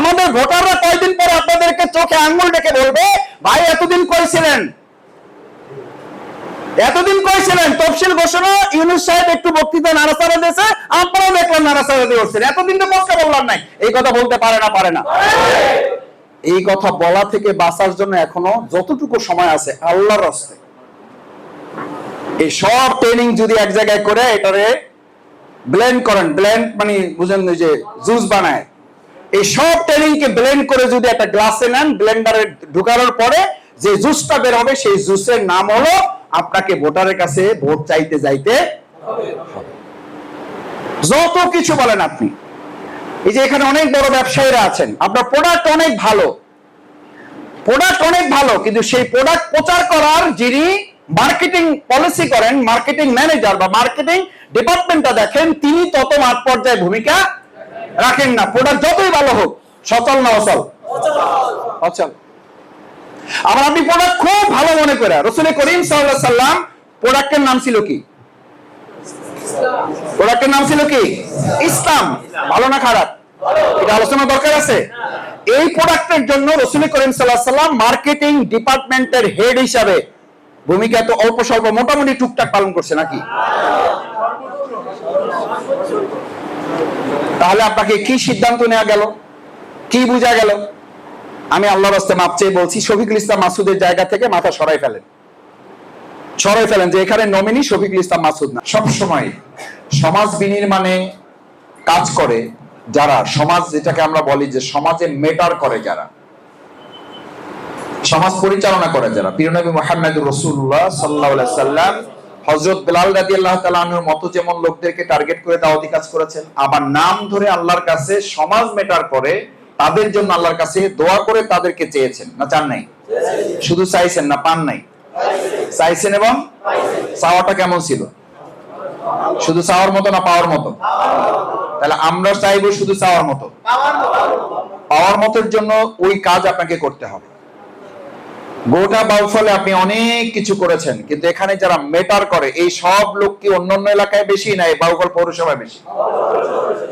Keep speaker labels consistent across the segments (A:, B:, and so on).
A: আমাদের ভোটাররা কয়দিন পরে আপনাদেরকে চোখে আঙ্গুল ডেকে বলবে, ভাই এতদিন কই ছিলেন, এতদিন কই ছিলেন? তফসিল ঘোষণা ইউনূস সাহেব একটু বক্তৃতা নাড়াচাড়া দিয়েছে, আপনারাও দেখলাম নাড়াচাড়া দিয়ে উঠছেন, এতদিন তো কথা বললাম নাই। এই কথা বলতে পারে না? পারে না। এই কথা বলা থেকে বাঁচার জন্য এখনো যতটুকু সময় আছে আল্লাহর রাস্তায় এই সব ট্রেনিং যদি এক জায়গায় করে এটারে ব্লেন্ড করেন, ব্লেন্ড মানে বুঝেন যে জুস বানায়, এই সব ট্রেনিং কে ব্লেন্ড করে যদি একটা গ্লাসে নেন, ব্লেন্ডারে ঢুকানোর পরে যে জুসটা বের হবে সেই জুসের নাম হলো আপনাকে ভোটারের কাছে ভোট চাইতে যাইতে হবে। যত কিছু বলেন আপনি, এই যে এখানে অনেক বড় ব্যবসায়ীরা আছেন, আপনার প্রোডাক্ট অনেক ভালো, প্রোডাক্ট অনেক ভালো, কিন্তু সেই প্রোডাক্ট প্রচার করার যিনি মার্কেটিং পলিসি করেন, মার্কেটিং ম্যানেজার বা মার্কেটিং ডিপার্টমেন্টটা দেখেন, তিনি তত মাঠ পর্যায়ে ভূমিকা রাখেন না। প্রোডাক্ট যতই ভালো হোক, সচল না অচল? অচল। আবার আপনি প্রোডাক্ট খুব ভালো মনে করে, রাসূল করিম সাল্লাল্লাহু আলাইহি সাল্লাম প্রোডাক্টের নাম ছিল কি? প্রোডাক্টের নাম ছিল কি? ইসলাম। ভালো না খারাপ? এটা আলোচনা দরকার আছে। এই প্রোডাক্টের জন্য রাসূল করিম সাল্লাল্লাহু আলাইহি সাল্লাম মার্কেটিং ডিপার্টমেন্টের হেড হিসাবে ভূমিকা তো অল্প স্বল্প মোটামুটি টুকটাক পালন করছে নাকি? তাহলে আপনাকে কি সিদ্ধান্ত নেওয়া গেল, কি বোঝা গেল? আমি আল্লাহর রাস্তায় মাপ চেয়ে বলছি, শফিকুল ইসলাম মাসুদের জায়গা থেকে মাথা সরাই ফেলেন, সরাই ফেলেন, যে এখানে নমিনি শফিকুল ইসলাম মাসুদ না। সব সময় সমাজ বিনির্মাণে কাজ করে যারা, সমাজ যেটাকে আমরা বলি যে সমাজে মেটার করে যারা, সমাজ পরিচালনা করে যারা, প্রিয় নবী মুহাম্মদুর রাসূলুল্লাহ সাল্লাল্লাহু আলাইহি সাল্লাম হযরত বেলাল রাদিয়াল্লাহু তাআলা আনহুর মতো যেমন লোকদেরকে টার্গেট করে দাওয়াতি কাজ করেছেন, আবার নাম ধরে আল্লাহর কাছে সমাজ মেটার করে তাদের জন্য আল্লাহর কাছে দোয়া করে তাদেরকে চেয়েছেন না চান নাই? শুধু চাইছেন না, পান নাই? চাইছেন। এবং চাওয়াটা কেমন ছিল? শুধু চাওয়ার মতো না পাওয়ার মতো? তাহলে আমরা চাইবো শুধু চাওয়ার মতো। পাওয়ার মতের জন্য ওই কাজ আপনাকে করতে হবে। গোটা বাউফলে আপনি অনেক কিছু করেছেন, কিন্তু এখানে যারা মেটার করে এই সব লোক কি অন্যান্য এলাকায় বেশি না এই বাউফল পৌরসভায় বেশি?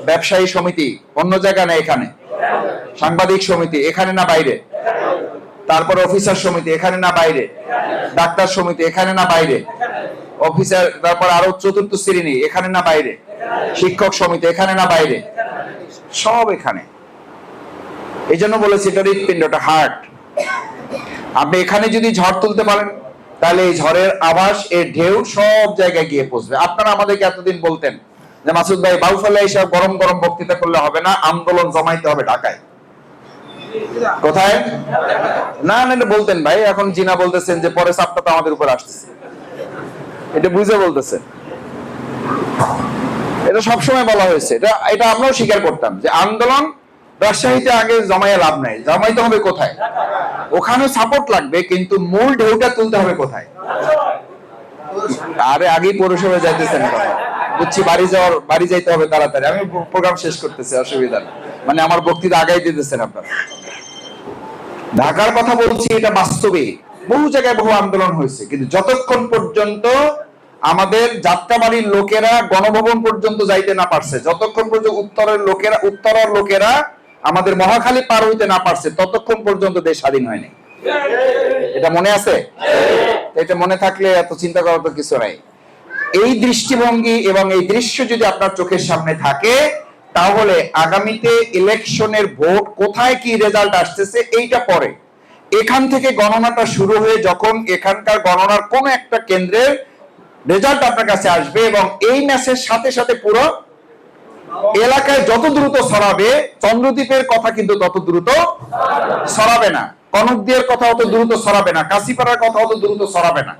A: ব্যবসায়ী সমিতি অন্য জায়গা না এখানে? সাংবাদিক সমিতি এখানে না বাইরে? তারপর অফিসার সমিতি এখানে না বাইরে? ডাক্তার সমিতি এখানে না বাইরে? অফিসার, তারপর আরো চতুর্থ শ্রেণী এখানে না বাইরে? শিক্ষক সমিতি এখানে না বাইরে? সব এখানে। এই জন্য বলেছি এটা হৃৎপিণ্ড, এটা হার্ট। আপনি এখানে যদি ঝড় তুলতে পারেন তাহলে এই ঝড়ের আভাস, এর ঢেউ সব জায়গায় গিয়ে পৌঁছবে। আপনারা আমাদেরকে এতদিন বলতেন যে মাসুদ ভাই বাউফলে এসে গরম গরম বক্তৃতা করলে হবে না, আন্দোলন জমাইতে হবে ঢাকায়। কোথায়? না না বলতেন ভাই, এখন জিনা বলতেছেন যে পরে চাপটা তো আমাদের উপর আসতেছে, এটা বুঝে বলতেছেন। এটা সবসময় বলা হয়েছে, এটা আমরাও স্বীকার করতাম যে আন্দোলন রাজশাহীতে আগে জমাইয়া লাভ নাই, জমাইতে হবে কোথায়? ওখানে সাপোর্ট লাগবে, কিন্তু মূল ঢেউটা তুলতে হবে কোথায়? আরে আগেই পৌরসভায় যাইতেছেন, বুঝছি বাড়ি যাইতে হবে তাড়াতাড়ি, আমি প্রোগ্রাম শেষ করতেছি, অসুবিধা নেই, মানে আমার বক্তৃতা আগাই দিতেছেন আপনারা। ঢাকার কথা বলছি, এটা বাস্তবে বহু জায়গায় বহু আন্দোলন হয়েছে, কিন্তু যতক্ষণ পর্যন্ত আমাদের যাত্রাবাড়ির লোকেরা গণভবন পর্যন্ত যাইতে না পারছে, যতক্ষণ পর্যন্ত উত্তরের লোকেরা আমাদের মহাখালী পার হইতে না পারছে, ততক্ষণ পর্যন্ত দেশ স্বাধীন হয়নি। এটা মনে আছে? এটা মনে থাকলে এত চিন্তা করার তো কিছু নাই। এই দৃষ্টিভঙ্গি এবং এই দৃশ্য যদি আপনার চোখের সামনে থাকে, তাহলে আগামীতে ইলেকশনের ভোট কোথায় কি রেজাল্ট আসতেছে এইটা পরে, এখান থেকে গণনাটা শুরু হয়ে যখন এখানকার গণনার কোন একটা কেন্দ্রের রেজাল্ট আপনার কাছে আসবে, এবং এই ম্যাচের সাথে সাথে পুরো এলাকায় যত দ্রুত ছড়াবে, চন্দ্রদ্বীপের কথা কিন্তু তত দ্রুত ছড়াবে না, কনকদিয়ার কথা অত দ্রুত ছড়াবে না, কাশিপাড়ার কথা অত দ্রুত ছড়াবে না,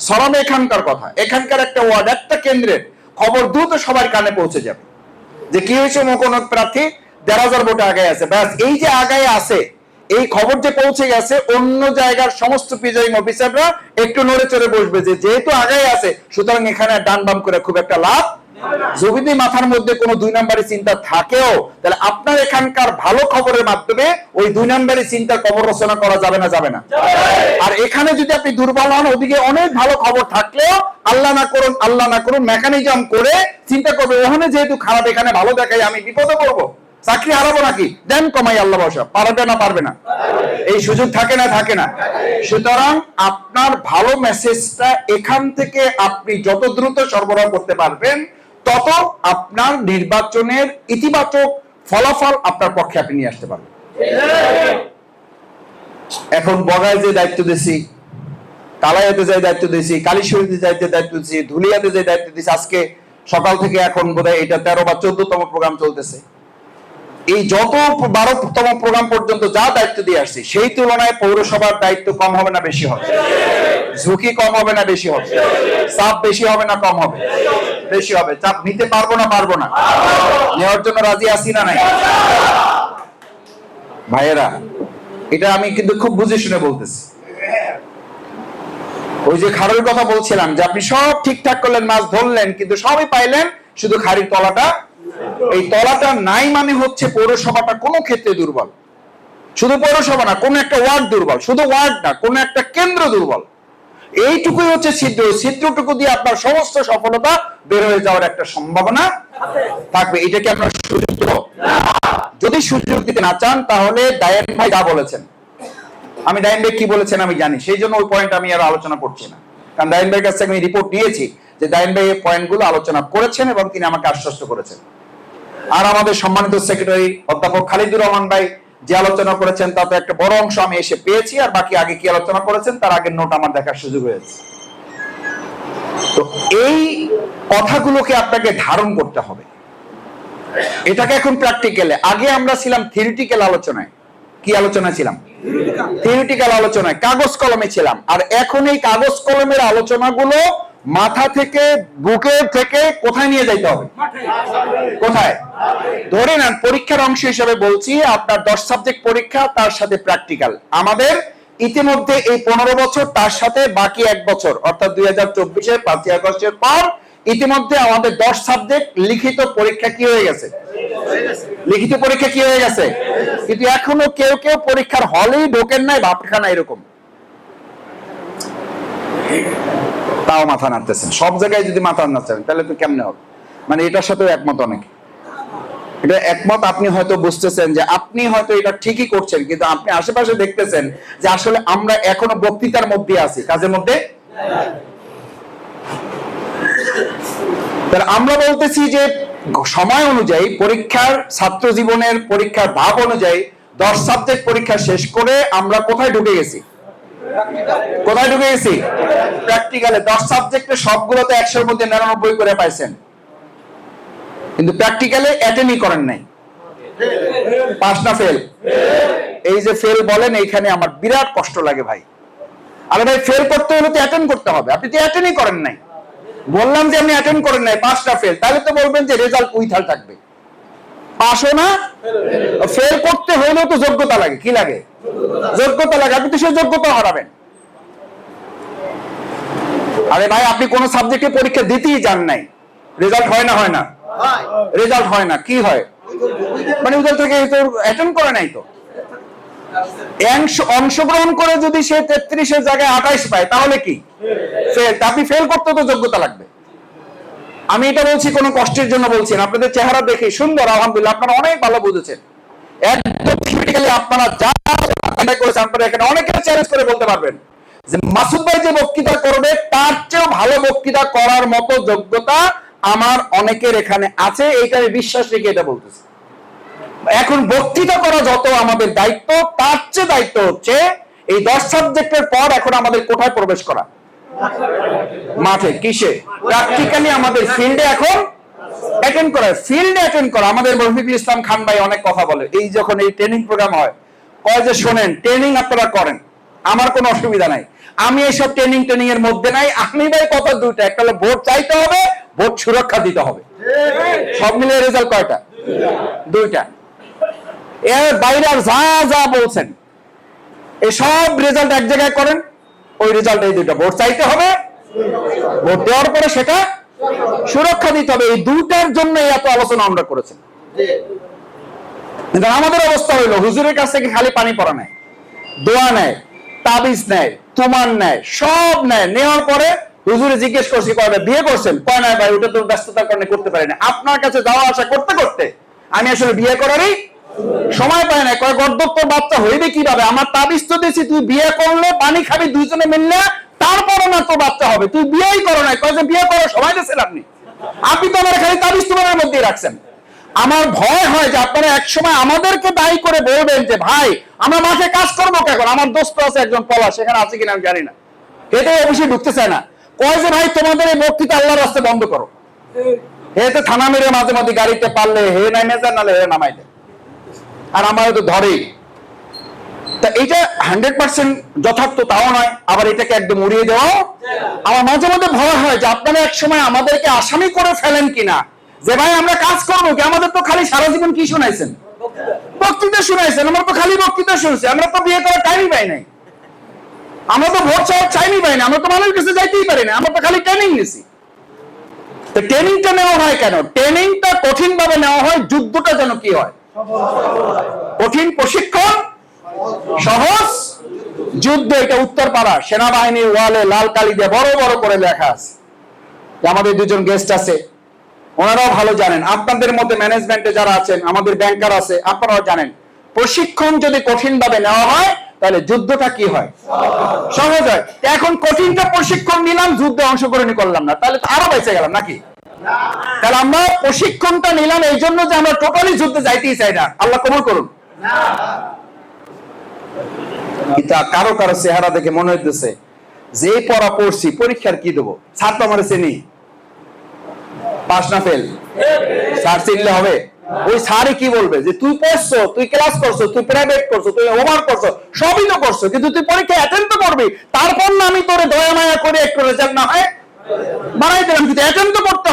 A: ছড়াবে এখানকার কথা। এখানকার একটা ওয়ার্ড, একটা কেন্দ্রের খবর দ্রুত সবার কানে পৌঁছে যাবে যে কি হয়েছে, কোন প্রার্থী ১,৫০০ ভোটে আগায় আছে। ব্যাস, এই যে আগায় আছে, এই খবর যে পৌঁছে গেছে, অন্য জায়গার সমস্ত প্রিজাইডিং অফিসাররা একটু নড়ে চড়ে বসবে যে যেহেতু আগায় আছে, সুতরাং এখানে ডান বাম করে খুব একটা লাভ। যদি মাথার মধ্যে কোনো ২ নম্বরের চিন্তা থাকেও, তাহলে আপনার এখানকার ভালো খবরের মাধ্যমে ওই ২ নম্বরের চিন্তার খবর রচনা করা যাবে না? যাবে না। আর এখানে যদি আপনি দুর্বল হন, ওদিকে অনেক ভালো খবর থাকলেও আল্লাহ না করুন মেকানিজম করে চিন্তা করবে, ওখানে যেহেতু খারাপ, এখানে ভালো দেখাই, আমি বিপদে পড়বো। চাকরি হারাবো নাকি, দেন কমাই, আল্লাহ ভরসা। পারবে না পারবে না, এই সুযোগ থাকে না থাকে না। সুতরাং আপনার ভালো মেসেজটা এখান থেকে আপনি যত দ্রুত সরবরাহ করতে পারবেন, তত আপনার নির্বাচনের ইতিবাচক ফলাফল আপনার পক্ষে আপনি নিয়ে আসতে পারবেন। এখন বগায় যে দায়িত্ব দিয়েছি, কালাইয়াতে যে দায়িত্ব দিয়েছি, কালীশ্বরীতে যাইতে দায়িত্ব দিয়েছি, ধুলিয়াতে যে দায়িত্ব দিয়েছি, আজকে সকাল থেকে এখন বোধহয় এটা 13 বা 14তম প্রোগ্রাম চলতেছে। এই যত 12তম প্রোগ্রাম পর্যন্ত যা দায়িত্ব দিয়ে আসছি, সেই তুলনায় পৌরসভার দায়িত্ব কম হবে না বেশি হবে? ঝুঁকি কম হবে না বেশি হবে? চাপ বেশি হবে না কম হবে? বেশি হবে। চাপ নিতে পারবো না পারবো না? নেওয়ার জন্য রাজি আছি না নাই? ভাইয়েরা, এটা আমি কিন্তু খুব বুঝে শুনে বলতেছি। ওই যে খাড়ের কথা বলছিলাম, যে আপনি সব ঠিকঠাক করলেন, মাছ ধরলেন, কিন্তু সবই পাইলেন, শুধু খাড়ির তলাটা, এই তলাটা নাই মানে হচ্ছে পৌরসভাটা কোনো ক্ষেত্রে দুর্বল। শুধু পৌরসভা না, কোন একটা ওয়ার্ড দুর্বল, শুধু ওয়ার্ড না, কোন একটা কেন্দ্র দুর্বল। এইটুকুই হচ্ছে ছিদ্র, ছিদ্রটুকু দিয়ে আপনার সমস্ত সফলতা বের হয়ে যাওয়ার একটা সম্ভাবনা থাকবে। এটা কি আপনার সুযোগ? যদি সুযোগ দিতে না চান, তাহলে দায়ের ভাই যা বলেছেন, আমি দায়ের ভাই কি বলেছেন আমি জানি, সেই জন্য ওই পয়েন্ট আমি আর আলোচনা করছি না। কারণ দায়ের ভাইয়ের কাছে আমি রিপোর্ট নিয়েছি যে দায়ের ভাই এই পয়েন্টগুলো আলোচনা করেছেন এবং তিনি আমাকে আশ্বস্ত করেছেন। আর আমাদের সম্মানিত সেক্রেটারি অধ্যাপক খালিদুর রহমান ভাই যে আলোচনা করেছেন, তাতে একটা বড় অংশ আমি এসে পেয়েছি, আর বাকি আগে কি আলোচনা করেছেন তার আগের নোট আমার দেখার সুযোগ হয়েছে। তো এই কথাগুলোকে আপনাকে ধারণ করতে হবে, এটাকে এখন প্র্যাকটিক্যালে। আগে আমরা ছিলাম থিওরিটিক্যাল আলোচনায়। কি আলোচনা ছিলাম? থিওরিটিক্যাল আলোচনায়, কাগজ কলমে ছিলাম। আর এখন এই কাগজ কলমের আলোচনাগুলো মাথা থেকে, বুকের থেকে কোথায় নিয়ে যাইতে হবে? কোথায়? ধরে নেন পরীক্ষার অংশ হিসেবে বলছি, আপনার 10 সাবজেক্ট পরীক্ষা, তার সাথে প্র্যাকটিক্যাল। আমাদের ইতিমধ্যে এই 15 বছর, তার সাথে বাকি 1 বছর, অর্থাৎ 2024-এর 5ই আগস্টের পর ইতিমধ্যে আমাদের 10 সাবজেক্ট লিখিত পরীক্ষা কি হয়ে গেছে? লিখিত পরীক্ষা কি হয়ে গেছে? কিন্তু এখনো কেউ কেউ পরীক্ষার হলেই ঢোকেন নাই, ভাবখানা এরকম, তাও মাথা নাড়তেছেন। সব জায়গায় যদি মাথা নাড়তেন তাহলে তো কেমনে হবে? মানে এটার সাথেও একমত অনেকে। এটা একমত, আপনি হয়তো বুঝতেছেন যে আপনি হয়তো এটা ঠিকই করছেন, কিন্তু আপনি আশেপাশে দেখতেছেন যে আসলে আমরা এখনো বক্তৃতার মধ্যে আছি, কাজের মধ্যে। তাহলে আমরা বলতেছি যে সময় অনুযায়ী, পরীক্ষার ছাত্র জীবনের পরীক্ষার ভাব অনুযায়ী 10 সাবজেক্ট পরীক্ষা শেষ করে আমরা কোথায় ঢুকে গেছি? কোথায় ঢুকে গেছি? প্র্যাকটিক্যালে। 10 সাবজেক্টে সবগুলোতে 100-এর মধ্যে 99 করে পাইছেন, কিন্তু প্র্যাকটিক্যালে অ্যাটেন্ডই করেন নাই। পাস না ফেল? এই যে ফেল বলেন, এইখানে আমার বিরাট কষ্ট লাগে ভাই। আরে ভাই, ফেল করতে হলে তো অ্যাটেন্ড করতে হবে, আপনি তো অ্যাটেন্ডই করেন নাই। বললাম যে আপনি অ্যাটেন্ড করেন নাই, পাস না ফেল, তাহলে তো বলবেন যে রেজাল্ট উইথাল থাকবে। পাসও না, ফেল করতে হলেও তো যোগ্যতা লাগে। কি লাগে? যোগ্যতা লাগে। আপনি তো সেই যোগ্যতা হারাবেন। আরে ভাই, আপনি কোন সাবজেক্টে পরীক্ষা দিতেই যান নাই, রেজাল্ট হয় না? হয় না? রেজাল্ট হয় না। কি হয়? মানে ওদের থেকে অ্যাটেন্ড করে নাই তো। অংশগ্রহণ করে যদি সে 33-এর জায়গায় 28 পায়, তাহলে কি ফেল? আপনি ফেল করতে তো যোগ্যতা লাগবে। আমি এটা বলছি কোনো কষ্টের জন্য বলছি না, আপনাদের চেহারা দেখে সুন্দর, আলহামদুলিল্লাহ, আপনারা অনেক ভালো বুঝেছেন। একদম থিওরিটিক্যালি আপনারা যা করেছেন, আপনারা এখানে অনেকের চ্যালেঞ্জ করে বলতে পারবেন যে মাসুদ ভাই যে বক্তৃতা করবে, তার চেয়েও ভালো বক্তৃতা করার মতো যোগ্যতা আমার অনেকের এখানে আছে। এইটা আমি বিশ্বাস রেখে এটা বলতেছি। এখন বক্তৃতা করা যত আমাদের দায়িত্ব, তার চেয়ে দায়িত্ব হচ্ছে এই 10 সাবজেক্টের পর এখন আমাদের কোথায় প্রবেশ করা? মাঠে। কিসে? প্র্যাকটিক্যালি আমাদের ফিল্ডে এখন অ্যাটেন্ড করা। ফিল্ডে অ্যাটেন্ড করা। আমাদের রফিকুল ইসলাম খান ভাই অনেক কথা বলে, এই যখন এই ট্রেনিং প্রোগ্রাম হয়, কয় যে শোনেন, ট্রেনিং আপনারা করেন, আমার কোনো অসুবিধা নাই, আমি এইসব ট্রেনিং এর মধ্যে নাই। আমি ভাই কথা দুইটা, একটা হলো ভোট চাইতে হবে, ভোট সুরক্ষা দিতে হবে। সব মিলিয়ে রেজাল্ট কয়টা? দুইটা। এর বাইরে আর যা যা বলছেন, এই সব রেজাল্ট এক জায়গায় করেন, ওই রেজাল্ট এই দুইটা, ভোট চাইতে হবে, ভোট দেওয়ার পরে সেটা সুরক্ষা দিতে হবে। এই দুইটার জন্য এত আলোচনা আমরা করেছি। আমাদের অবস্থা হইলো, হুজুরের কাছ থেকে খালি পানি পড়া নেয়, দোয়া নেয়, তাবিজ নেয়, তুমান নেয়, সব নেয়। নেওয়ার পরে হুজুরে জিজ্ঞেস করছি, কয়টা বিয়ে করছেন? কয় না ভাই, ওটা তো ব্যস্ততার কারণে করতে পারি না। আপনার কাছে যাওয়া আসা করতে করতে
B: আমি আসলে বিয়ে করারই সময় পাই না। কয় গর্দত্তর বাচ্চা হইবে কিভাবে, আমার তাবিজ তো দিয়েছি, তুই বিয়ে করলে পানি খাবি দুইজনে মিললে, তারপরে না তোর বাচ্চা হবে, তুই বিয়েই করো নাই। কয় যে বিয়ে করার সময় দিয়েছেন আপনি, আপনি তো আমার খালি তাবিজ তোমার মধ্যে রাখছেন। আমার ভয় হয় যে আপনারা একসময় আমাদেরকে দায়ী করে বলবেন যে ভাই আমরা মাঠে কাজ করবো কেন, আমার দোস্ত আছে একজন পলাশ, সেখানে আছে কিনা আমি জানি না, এটাই অবশ্যই ঢুকতে চায় না। কয় যে ভাই তোমাদের এই বক্তৃতা আল্লাহর রাস্তে বন্ধ করো, এতে থানা মেরে মাঝে মাঝে গাড়িতে পারলে হে নামে যান, নাহলে হে নামাই দেয়, আর আমার তো ধরেই। তা এটা 100% যথার্থ তাও নয়, আবার এটাকে একদম উড়িয়ে দেওয়াও। আমার মাঝে মধ্যে ভয় হয় যে আপনারা এক সময় আমাদেরকে আসামি করে ফেলেন কিনা, যে ভাই আমরা কাজ করবো কি, আমাদের তো খালি সারা জীবন কি শুনাইছেন, বক্তৃতা শুনাইছেন, আমরা তো খালি বক্তৃতা শুনছি, আমরা তো বিয়ে করার টাইমই পাই নাই, আমরা তো ভোট চাওয়ার টাইমই পাই না, আমরা তো মানুষের কাছে যাইতেই পারি না, আমরা তো খালি ট্রেনিং নিছি। তো ট্রেনিংটা নেওয়া হয় কেন? ট্রেনিংটা কঠিন ভাবে নেওয়া হয়, যুদ্ধটা যেন কি হয়, কঠিন প্রশিক্ষণ সহজ যুদ্ধ। এটা উত্তরপাড়া সেনাবাহিনীর ওয়ালে লাল কালি দিয়ে বড় বড় করে লেখা আছে। আমাদের দুজন গেস্ট আছে, ওনারাও ভালো জানেন, আপনাদের মধ্যে ম্যানেজমেন্টে যারা আছেন, আমাদের ব্যাংকার আছে, আপনারাও জানেন প্রশিক্ষণ যদি কঠিন ভাবে নেওয়া হয় তাহলে যুদ্ধটা কি হয়, সহজ হয়। এখন কঠিনটা প্রশিক্ষণ নিলাম, যুদ্ধে অংশগ্রহণ করলাম না, তাহলে তো আরো বেঁচে গেলাম নাকি? তাহলে আমরা প্রশিক্ষণটা নিলাম এই জন্য যে আমরা টোটালি যুদ্ধে যাইতেই চাই না, আল্লাহ কবুল করুন। কিন্তু কারো কারো চেহারা দেখে মনে হইতেছে যে পড়া পড়ছি পরীক্ষার কি দেবো, ছাড় তো আমার চিনি, পাস না ফেল, স্যার চিনলে হবে? ওই স্যারই কি বলবে যে তুই পড়ছো, তুই ক্লাস করছো, তুই প্রাইভেট করছো, তুই হোমওয়ার্ক করছো, সবই তো করছো, কিন্তু তুই পরীক্ষা অ্যাটেন্ড তো করবি, তারপর না আমি তোরে দয়া মায়া করে একটু রেজাল্ট না হয় বানাই দিলাম, কিন্তু অ্যাটেন্ড তো করতে